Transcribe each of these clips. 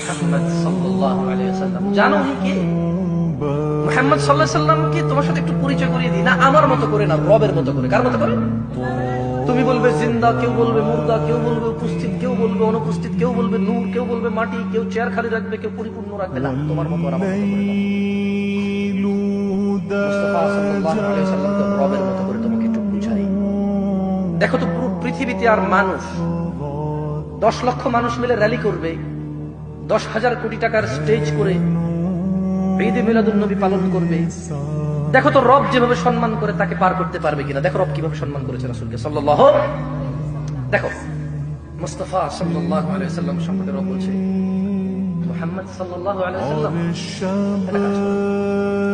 মুহাম্মদ সাল্লাল্লাহু আলাইহি ওয়াসাল্লাম। জানো উনি কে? মুহাম্মদ সাল্লাল্লাহু আলাইহি ওয়াসাল্লামকে তোমার সাথে একটু পরিচয় করিয়ে দিই না, আমার মতো করে না, রবের মতো করে। কার মতো করে? তুমি বলবে জিন্দা, কেউ বলবে মুর্দা, কেউ বলবে উপস্থিত, কেউ বলবে অনুপস্থিত, কেউ বলবে নূর, কেউ বলবে মাটি, কেউ চেয়ার খালি রাখবে, কেউ পরিপূর্ণ রাখবে। না, তোমার মতো আর আমার মতো করে না। মুস্তাফা সাল্লাল্লাহু আলাইহি ওয়াসাল্লামকে রবের মতো করে তোমাকে একটু বুঝাই। দেখো তো পুরো পৃথিবীতে আর মানুষ 10 লক্ষ মানুষ মিলে র্যালি করবে, 10,000 কোটি টাকার স্টেজ করে ঈদে মিলাদুন নবী পালন করবে। দেখো তো রব যেভাবে সম্মান করে তাকে পার করতে পারবে কিনা। দেখো রব কিভাবে সম্মান করেছে রাসূলকে সাল্লাল্লাহু। দেখো মুস্তাফা সাল্লাল্লাহু আলাইহি ওয়াসাল্লাম সম্পর্কে রব বলছে মুহাম্মদ সাল্লাল্লাহু আলাইহি ওয়াসাল্লাম।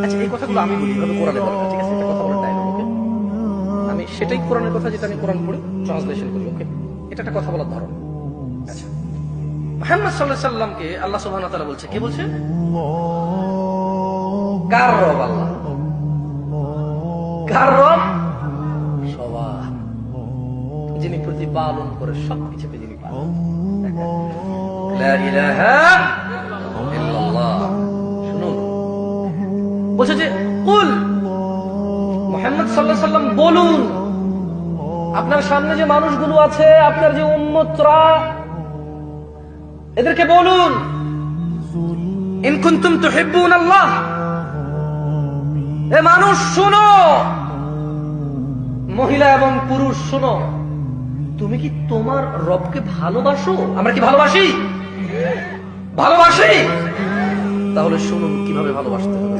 আচ্ছা, এই কথাগুলো আমি বলি এভাবে কোরআনের কথা, ঠিক আছে? এটা কথা বলার ডায়লগ, ওকে? আমি সেটাই কোরআনের কথা যেটা আমি কোরআন পড়ে ট্রান্সলেশন করি, ওকে? এটা একটা কথা বলার ধরন। আচ্ছা, মুহাম্মদ সাল্লাল্লাহু আলাইহি ওয়াসাল্লামকে আল্লাহ সুবহানাহু ওয়া তাআলা বলছে, কে বলছে? কার রব? আল্লাহ। কার রব? সবার, যিনি প্রতিপালন করে সবকিছুকে, যিনি পালন। লা ইলাহা ইল্লাল্লাহ। শুনুন, বলছে যে কুল, মুহাম্মদ সাল্লাল্লাহু আলাইহি ওয়াসাল্লাম বলুন, আপনার সামনে যে মানুষগুলো আছে, আপনার যে উম্মতরা, এদেরকে বলুন ইন কুনতুম তুহিব্বুনাল্লাহ, এ মানুষ শুনো, মহিলা এবং পুরুষ শুনো, তুমি কি তোমার রবকে ভালোবাসো? আমরা কি ভালোবাসি? ভালোবাসি? তাহলে শুনুন কিভাবে ভালোবাসতে হবে।